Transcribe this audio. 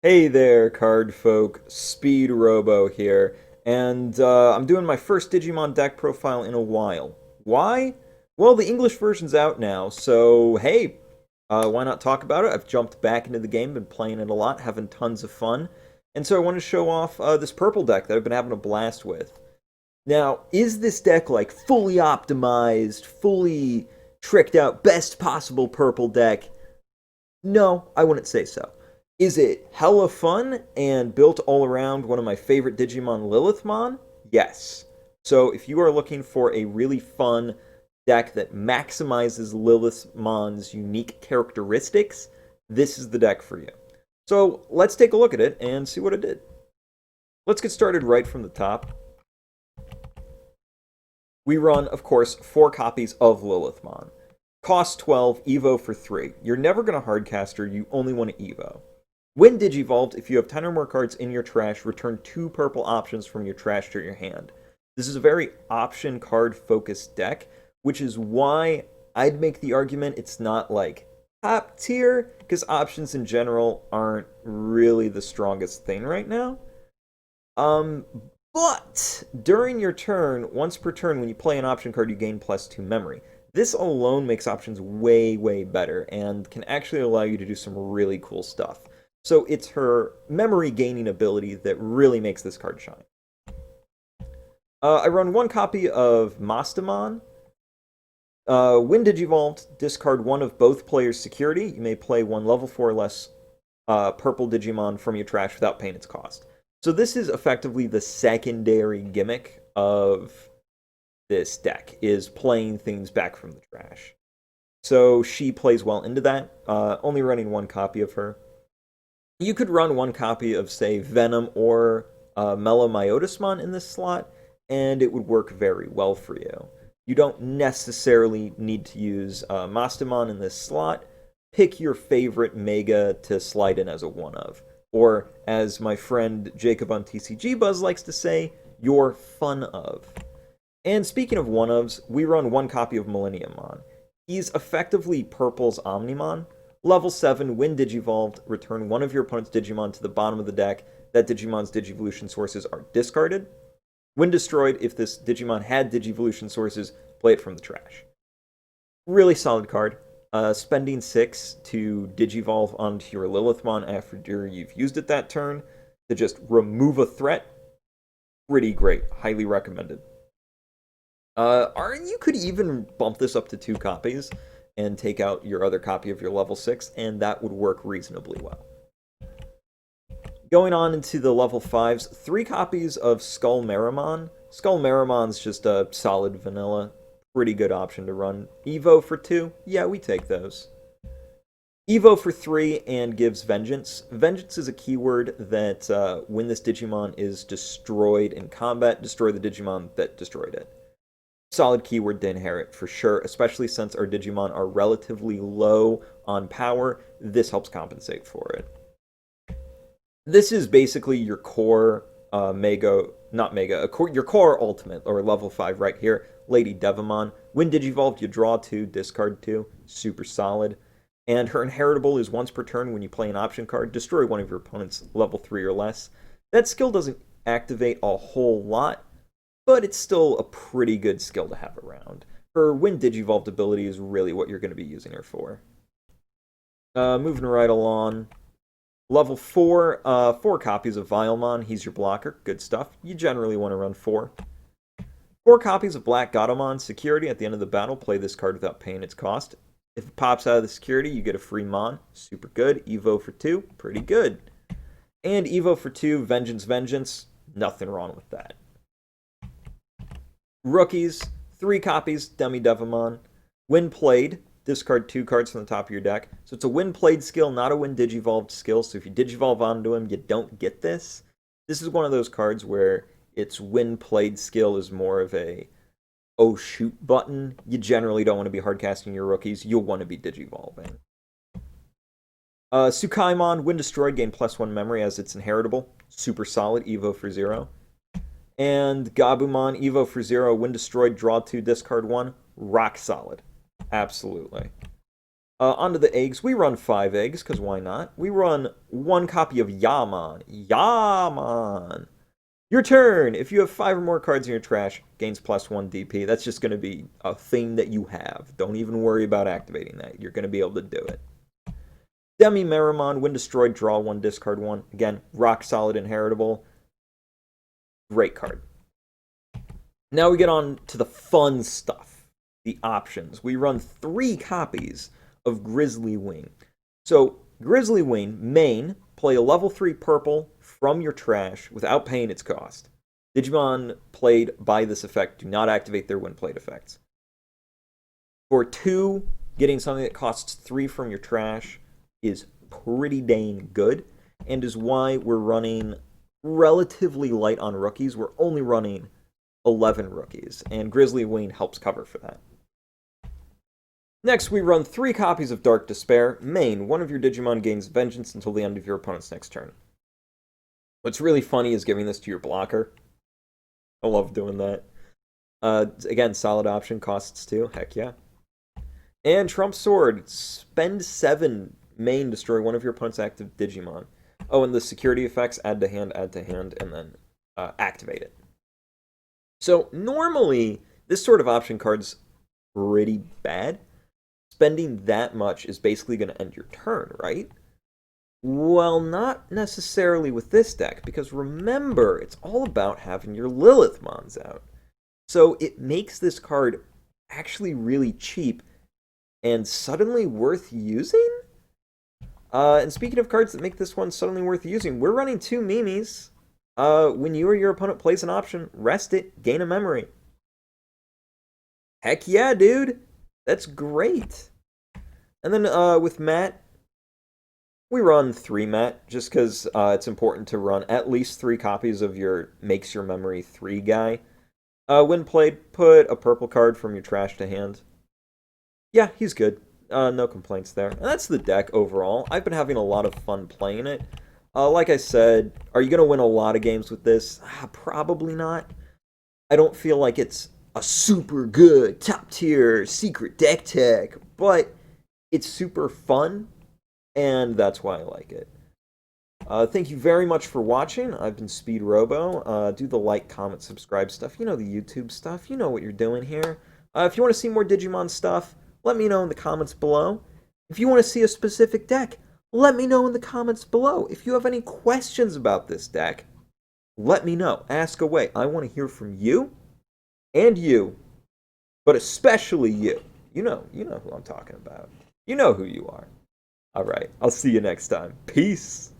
Hey there, card folk. Speedrobo here, and I'm doing my first Digimon deck profile in a while. Why? Well, the English version's out now, so hey, why not talk about it? I've jumped back into the game, been playing it a lot, having tons of fun, and so I want to show off this purple deck that I've been having a blast with. Now, is this deck like fully optimized, fully tricked out, best possible purple deck? No, I wouldn't say so. Is it hella fun and built all around one of my favorite Digimon, Lilithmon? Yes. So if you are looking for a really fun deck that maximizes Lilithmon's unique characteristics, this is the deck for you. So let's take a look at it and see what it did. Let's get started right from the top. We run, of course, 4 copies of Lilithmon. Cost 12, Evo for 3. You're never going to hardcast her, you only want to Evo. When Digivolved, if you have 10 or more cards in your trash, return 2 purple options from your trash to your hand. This is a very option card focused deck, which is why I'd make the argument it's not like top tier, because options in general aren't really the strongest thing right now. But during your turn, once per turn, when you play an option card, you gain +2 memory. This alone makes options way, way better and can actually allow you to do some really cool stuff. So it's her memory gaining ability that really makes this card shine. I run 1 copy of Mastamon. When Digivolved, discard 1 of both players' security. You may play 1 level 4 or less purple Digimon from your trash without paying its cost. So this is effectively the secondary gimmick of this deck, is playing things back from the trash. So she plays well into that, only running 1 copy of her. You could run 1 copy of, say, Venom or Melomyotismon in this slot, and it would work very well for you. You don't necessarily need to use Mastamon in this slot. Pick your favorite Mega to slide in as a one-of. Or, as my friend Jacob on TCG Buzz likes to say, your fun of. And speaking of one-ofs, we run 1 copy of Millenniummon. He's effectively Purple's Omnimon. Level 7, when Digivolved, return 1 of your opponent's Digimon to the bottom of the deck. That Digimon's Digivolution sources are discarded. When destroyed, if this Digimon had Digivolution sources, play it from the trash. Really solid card. Spending 6 to Digivolve onto your Lilithmon after you've used it that turn to just remove a threat. Pretty great. Highly recommended. You could even bump this up to 2 copies and take out your other copy of your level 6, and that would work reasonably well. Going on into the level 5s, 3 copies of Skull Maramon. Skull Maramon's just a solid vanilla, pretty good option to run. Evo for 2, yeah, we take those. Evo for 3 and gives Vengeance. Vengeance is a keyword that when this Digimon is destroyed in combat, destroy the Digimon that destroyed it. Solid keyword to inherit for sure, especially since our Digimon are relatively low on power. This helps compensate for it. This is basically your core your core ultimate, or level 5 right here, Lady Devamon. When Digivolved, you draw 2, discard 2, super solid. And her inheritable is once per turn when you play an option card, destroy 1 of your opponent's level 3 or less. That skill doesn't activate a whole lot, but it's still a pretty good skill to have around. Her when Digivolved ability is really what you're going to be using her for. Moving right along. Level 4, 4 copies of Vilemon. He's your blocker. Good stuff. You generally want to run 4. 4 copies of Black Gatomon. Security. At the end of the battle, play this card without paying its cost. If it pops out of the security, you get a free Mon. Super good. Evo for 2. Pretty good. And Evo for 2, Vengeance, Vengeance. Nothing wrong with that. Rookies. 3 copies, Demi Devamon. When played, discard 2 cards from the top of your deck. So it's a when played skill, not a when Digivolved skill. So if you Digivolve onto him, you don't get this. This is one of those cards where its when played skill is more of a oh shoot button. You generally don't want to be hardcasting your rookies. You'll want to be Digivolving. Tsukaimon, when destroyed, gain +1 memory as it's inheritable. Super solid, Evo for 0. And Gabumon, Evo for 0. When destroyed, draw 2, discard 1. Rock solid. Absolutely. Onto the eggs. We run 5 eggs, because why not? We run 1 copy of Yaman. Yaman! Your turn! If you have 5 or more cards in your trash, gains +1 DP. That's just going to be a thing that you have. Don't even worry about activating that. You're going to be able to do it. Demi Maramon, when destroyed, draw 1, discard 1. Again, rock solid inheritable. Great card. Now we get on to the fun stuff. The options. We run 3 copies of Grizzly Wing. So, Grizzly Wing, main, play a level 3 purple from your trash without paying its cost. Digimon played by this effect do not activate their when played effects. For 2, getting something that costs 3 from your trash is pretty dang good, and is why we're running relatively light on rookies. We're only running 11 rookies, and Grizzly Wing helps cover for that. Next, we run 3 copies of Dark Despair. Main, one of your Digimon gains vengeance until the end of your opponent's next turn. What's really funny is giving this to your blocker. I love doing that. Again, solid option, costs 2. Heck yeah. And Trump Sword, spend 7, main, destroy one of your opponent's active Digimon. Oh, and the security effects, add to hand, and then activate it. So, normally, this sort of option card's pretty bad. Spending that much is basically going to end your turn, right? Well, not necessarily with this deck, because remember, it's all about having your Lilithmons out. So it makes this card actually really cheap and suddenly worth using? And speaking of cards that make this one suddenly worth using, we're running 2 Mimis. When you or your opponent plays an option, rest it, gain a memory. Heck yeah, dude! That's great! And then with Matt, we run 3 Matt, just because it's important to run at least 3 copies of your Makes Your Memory 3 guy. When played, put a purple card from your trash to hand. Yeah, he's good. No complaints there. And that's the deck overall. I've been having a lot of fun playing it. Like I said, are you going to win a lot of games with this? Probably not. I don't feel like it's a super good, top tier, secret deck tech, but it's super fun, and that's why I like it. Thank you very much for watching. I've been Speedrobo. Do the like, comment, subscribe stuff. You know the YouTube stuff. You know what you're doing here. If you want to see more Digimon stuff, let me know in the comments below. If you want to see a specific deck, let me know in the comments below. If you have any questions about this deck, let me know. Ask away. I want to hear from you, and you, but especially you. You know who I'm talking about. You know who you are. All right, I'll see you next time. Peace.